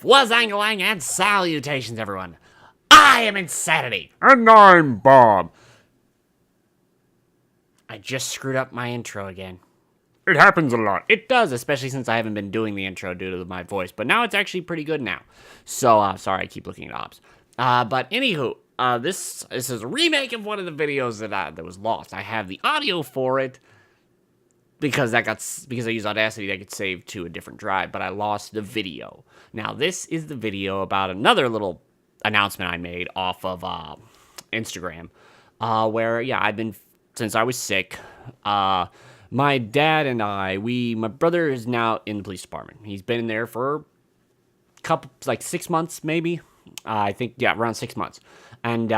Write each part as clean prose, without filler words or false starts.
Wazangling and salutations, everyone. I am Insanity. And I'm Bob. I just screwed up my intro again. It happens a lot. It does, especially since I haven't been doing the intro due to my voice. But now it's actually pretty good now. So, sorry, I keep looking at ops. But anywho, this is a remake of one of the videos that was lost. I have the audio for it because I used Audacity that could save to a different drive, but I lost the video. Now, this is the video about another little announcement I made off of Instagram, where, yeah, I've been, since I was sick, my dad and my brother is now in the police department. He's been in there for like 6 months, maybe. I think, yeah, around 6 months. And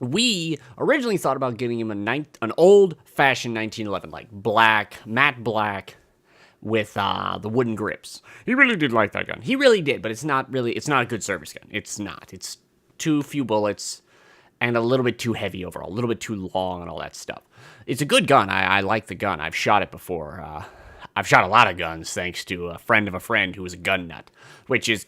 we originally thought about getting him an old-fashioned 1911, like matte black, with the wooden grips. He really did like that gun. He really did, but it's not a good service gun. It's not. It's too few bullets and a little bit too heavy overall, a little bit too long and all that stuff. It's a good gun. I like the gun. I've shot it before. I've shot a lot of guns thanks to a friend of a friend who was a gun nut, which is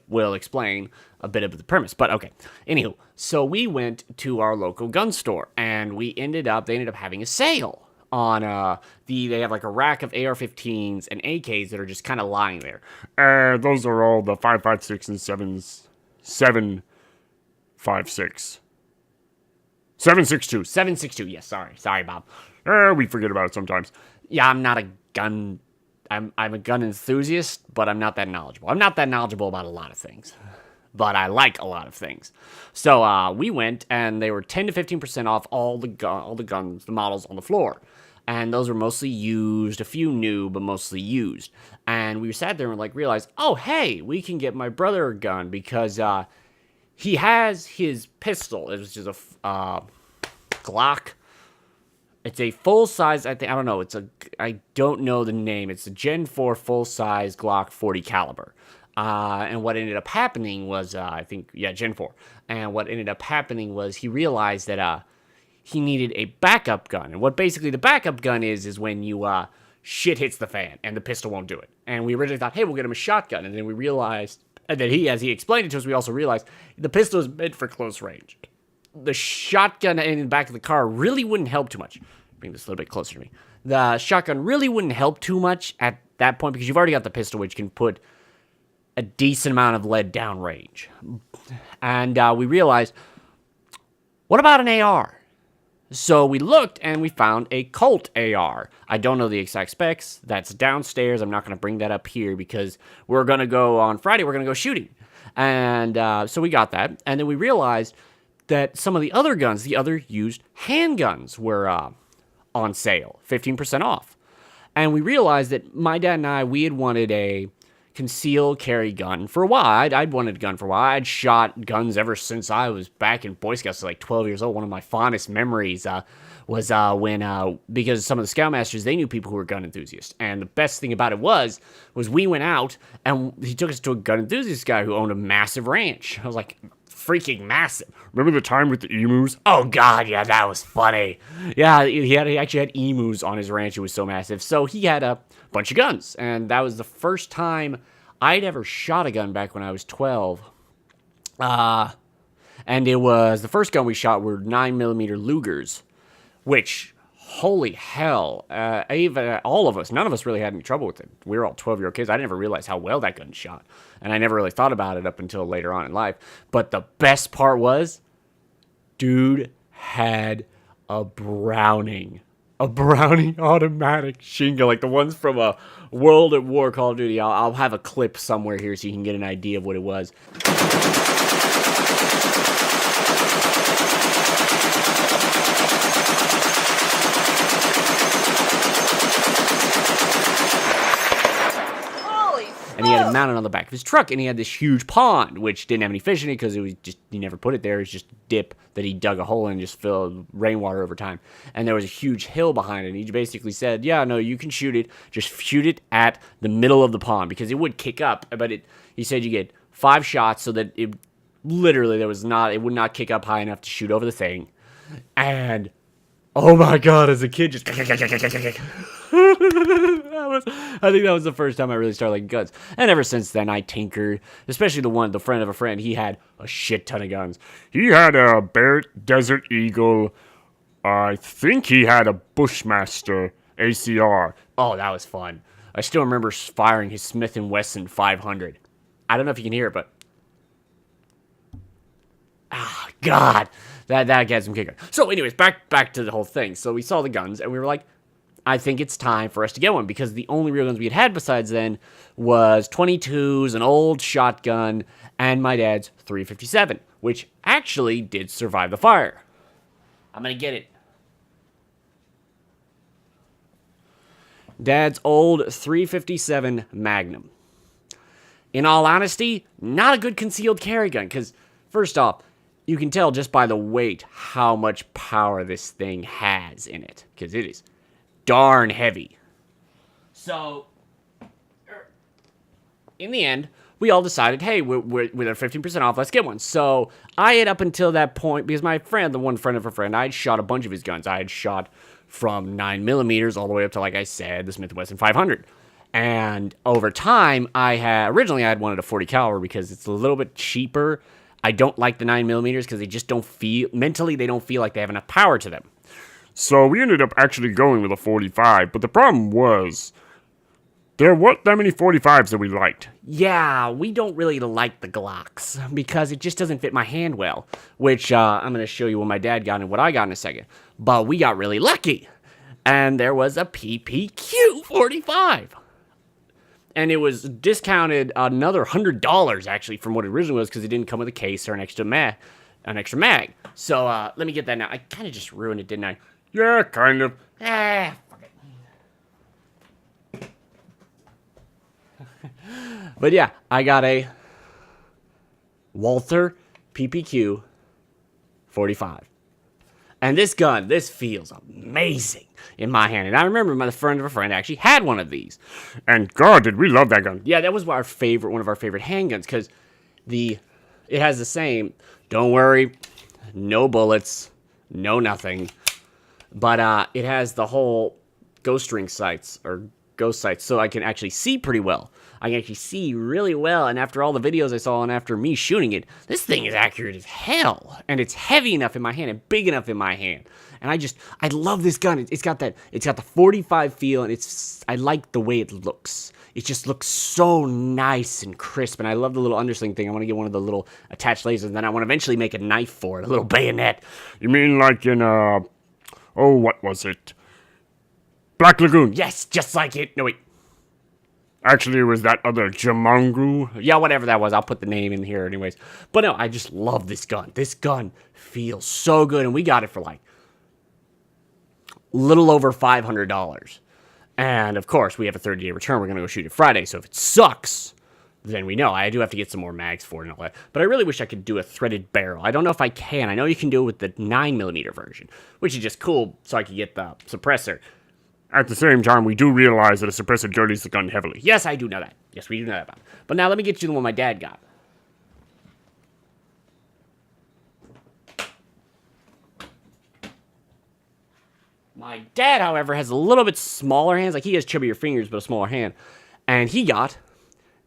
will explain a bit of the premise. But okay. Anywho, so we went to our local gun store and they ended up having a sale on they have like a rack of AR-15s and AKs that are just kind of lying there. Those are all the 5.56 and 7.56. 7.62. 7.62, yes, sorry, Bob. We forget about it sometimes. Yeah, I'm not a gun. I'm a gun enthusiast, but I'm not that knowledgeable. I'm not that knowledgeable about a lot of things, but I like a lot of things. So we went, and they were 10 to 15% off all the guns, the models on the floor. And those were mostly used, a few new, but mostly used. And we sat there and realized, oh, hey, we can get my brother a gun because he has his pistol. It was just a Glock. It's a full-size, I don't know, I don't know the name. It's a Gen 4 full-size Glock 40 caliber. And what ended up happening was, Gen 4. And what ended up happening was he realized that he needed a backup gun. And what basically the backup gun is when you, shit hits the fan and the pistol won't do it. And we originally thought, hey, we'll get him a shotgun. And then we realized, and then as he explained it to us, we also realized the pistol is meant for close range. The shotgun in the back of the car really wouldn't help too much. Bring this a little bit closer to me. The shotgun really wouldn't help too much at that point because you've already got the pistol, which can put a decent amount of lead down range. And we realized, what about an AR? So we looked and we found a Colt AR. I don't know the exact specs. That's downstairs. I'm not going to bring that up here because we're going to go on Friday. We're going to go shooting. And so we got that. And then we realized that some of the other guns, the other used handguns, were on sale, 15% off. And we realized that my dad and we had wanted a concealed carry gun for a while. I'd wanted a gun for a while. I'd shot guns ever since I was back in Boy Scouts, like 12 years old. One of my fondest memories was when, because some of the Scoutmasters, they knew people who were gun enthusiasts. And the best thing about it was we went out and he took us to a gun enthusiast guy who owned a massive ranch. I was like, freaking massive. Remember the time with the emus? Oh, God, yeah, that was funny. Yeah, he actually had emus on his ranch. It was so massive. So he had a bunch of guns, and that was the first time I'd ever shot a gun back when I was 12. And it was, the first gun we shot were 9mm Lugers, which, holy hell, even all of us, none of us really had any trouble with it. We were all 12-year-old kids. I never realized how well that gun shot, and I never really thought about it up until later on in life. But the best part was, dude had a Browning automatic machine gun, like the ones from a World at War Call of Duty. I'll have a clip somewhere here so you can get an idea of what it was. And he had it mounted on the back of his truck, and he had this huge pond, which didn't have any fish in it because he never put it there. It was just a dip that he dug a hole in and just filled rainwater over time. And there was a huge hill behind it, and he basically said, yeah, no, you can shoot it. Just shoot it at the middle of the pond because it would kick up, but he said you get 5 shots so that it literally, it would not kick up high enough to shoot over the thing. And Oh my god, as a kid, just I think that was the first time I really started liking guns. And ever since then, I tinkered, especially the friend of a friend. He had a shit ton of guns. He had a Barrett Desert Eagle. I think he had a Bushmaster ACR. Oh, that was fun. I still remember firing his Smith & Wesson 500. I don't know if you can hear it, but ah, God, that gets some kicker. So, anyways, back to the whole thing. So we saw the guns, and we were like, I think it's time for us to get one, because the only real guns we had besides then was 22s, an old shotgun, and my dad's 357, which actually did survive the fire. I'm gonna get it. Dad's old 357 Magnum. In all honesty, not a good concealed carry gun, because first off, you can tell just by the weight how much power this thing has in it, because it is darn heavy. So, in the end, we all decided, hey, we're with our 15% off, let's get one. So, I had up until that point, because my friend, the one friend of a friend, I had shot a bunch of his guns. I had shot from 9mm all the way up to, like I said, the Smith & Wesson 500. And over time, originally I had wanted a 40 caliber because it's a little bit cheaper. I don't like the 9mm because they just don't feel, mentally they don't feel like they have enough power to them. So we ended up actually going with a 45, but the problem was there weren't that many 45s that we liked. Yeah, we don't really like the Glocks because it just doesn't fit my hand well, which I'm going to show you what my dad got and what I got in a second. But we got really lucky, and there was a PPQ 45. And it was discounted another $100 actually from what it originally was because it didn't come with a case or an extra mag. So let me get that now. I kind of just ruined it, didn't I? Yeah, kind of. Fuck it. But yeah, I got a Walther PPQ 45. And this gun, this feels amazing in my hand. And I remember my friend of a friend actually had one of these. And God, did we love that gun. Yeah, that was one of our favorite handguns because it has the same, don't worry, no bullets, no nothing. But it has the whole ghost sights, so I can actually see pretty well. I can actually see really well, and after all the videos I saw and after me shooting it, this thing is accurate as hell. And it's heavy enough in my hand and big enough in my hand. And I love this gun. It's got the 45 feel, and I like the way it looks. It just looks so nice and crisp, and I love the little undersling thing. I want to get one of the little attached lasers, and then I want to eventually make a knife for it, a little bayonet. You mean like in, what was it? Black Lagoon. Yes, just like it. No, wait. Actually, it was that other Jumangu. Yeah, whatever that was. I'll put the name in here anyways. But no, I just love this gun. This gun feels so good, and we got it for like a little over $500. And of course, we have a 30-day return. We're going to go shoot it Friday, so if it sucks, then we know. I do have to get some more mags for it and all that. But I really wish I could do a threaded barrel. I don't know if I can. I know you can do it with the 9mm version, which is just cool, so I can get the suppressor. At the same time, we do realize that a suppressor dirties the gun heavily. Yes, I do know that. Yes, we do know that about it. But now let me get you the one my dad got. My dad, however, has a little bit smaller hands. Like, he has chubbier fingers, but a smaller hand. And he got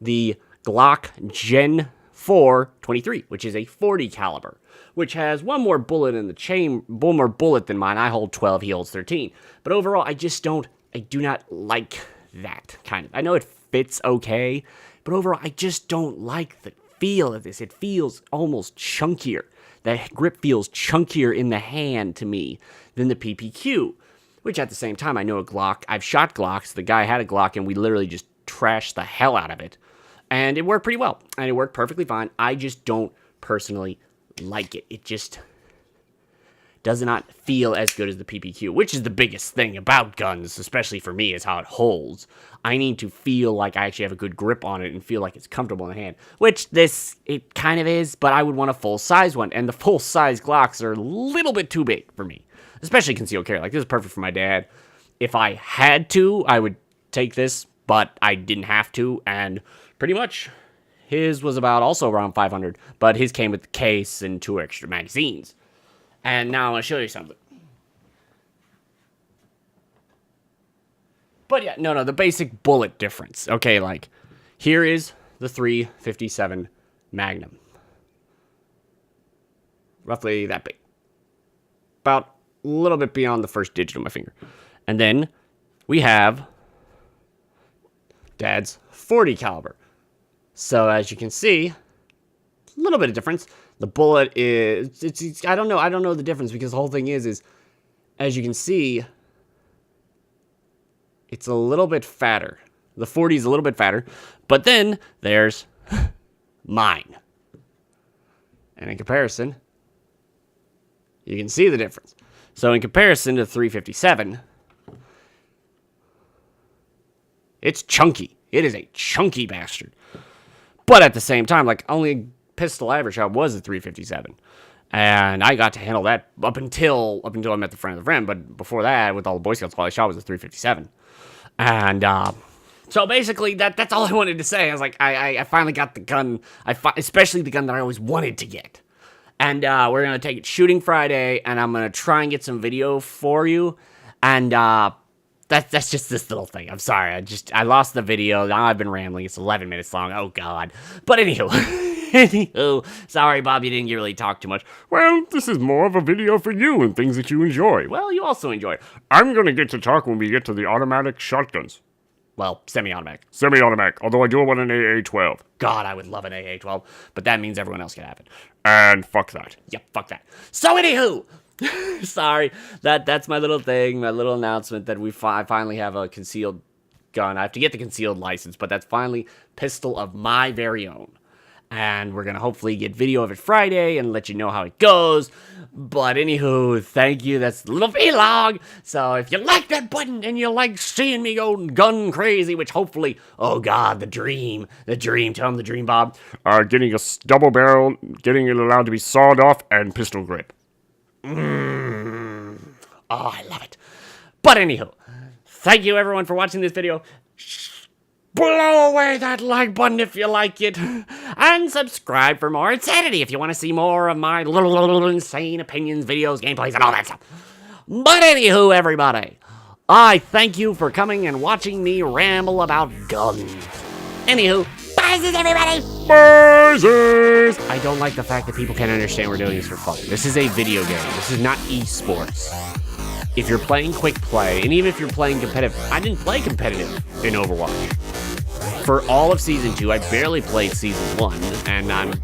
the Glock Gen 4 23, which is a 40 caliber, which has one more bullet in the one more bullet than mine. I hold 12, he holds 13. But overall, I do not like that kind of. I know it fits okay, but overall, I just don't like the feel of this. It feels almost chunkier. The grip feels chunkier in the hand to me than the PPQ, which at the same time, I know a Glock. I've shot Glocks. The guy had a Glock, and we literally just trashed the hell out of it. And it worked pretty well, and it worked perfectly fine. I just don't personally like it. It just does not feel as good as the PPQ, which is the biggest thing about guns, especially for me, is how it holds. I need to feel like I actually have a good grip on it and feel like it's comfortable in the hand, which it kind of is, but I would want a full-size one, and the full-size Glocks are a little bit too big for me, especially concealed carry. Like, this is perfect for my dad. If I had to, I would take this, but I didn't have to, and pretty much his was also around 500, but his came with the case and 2 extra magazines. And now I want to show you something. But yeah, no, the basic bullet difference. Okay, like, here is the 357 Magnum. Roughly that big. About a little bit beyond the first digit of my finger. And then we have Dad's 40 caliber. So as you can see, a little bit of difference. The bullet is, I don't know the difference, because the whole thing is as you can see, it's a little bit fatter. The 40 is a little bit fatter, but then there's mine. And in comparison, you can see the difference. So in comparison to 357, it's chunky. It is a chunky bastard. But at the same time, like, only pistol I ever shot was a 357. And I got to handle that up until I met the friend of the friend. But before that, with all the Boy Scouts, all I shot was a 357. And so basically, that's all I wanted to say. I was like, I finally got the gun, especially the gun that I always wanted to get. And we're going to take it shooting Friday, and I'm going to try and get some video for you. And that's just this little thing. I'm sorry. I lost the video. Now I've been rambling. It's 11 minutes long. Oh, God. But anywho, sorry, Bob, you didn't really talk too much. Well, this is more of a video for you and things that you enjoy. Well, you also enjoy it. I'm going to get to talk when we get to the automatic shotguns. Well, semi-automatic. Semi-automatic, although I do want an AA-12. God, I would love an AA-12, but that means everyone else can have it. And fuck that. Yep, fuck that. So anywho, sorry, that's my little thing, my little announcement that I finally have a concealed gun. I have to get the concealed license, but that's finally pistol of my very own. And we're going to hopefully get video of it Friday and let you know how it goes. But anywho, thank you. That's the little vlog. So if you like that button and you like seeing me go gun crazy, which hopefully, oh God, the dream, tell them the dream, Bob. Getting a double barrel, getting it allowed to be sawed off, and pistol grip. Oh, I love it. But anywho, thank you everyone for watching this video. Blow away that like button if you like it. And subscribe for more insanity if you want to see more of my little insane opinions, videos, gameplays, and all that stuff. But anywho, everybody, I thank you for coming and watching me ramble about guns. Anywho, buzzes, everybody! Buzzers! I don't like the fact that people can't understand we're doing this for fun. This is a video game. This is not esports. If you're playing quick play, and even if you're playing competitive, I didn't play competitive in Overwatch. For all of Season 2, I barely played Season 1, and I'm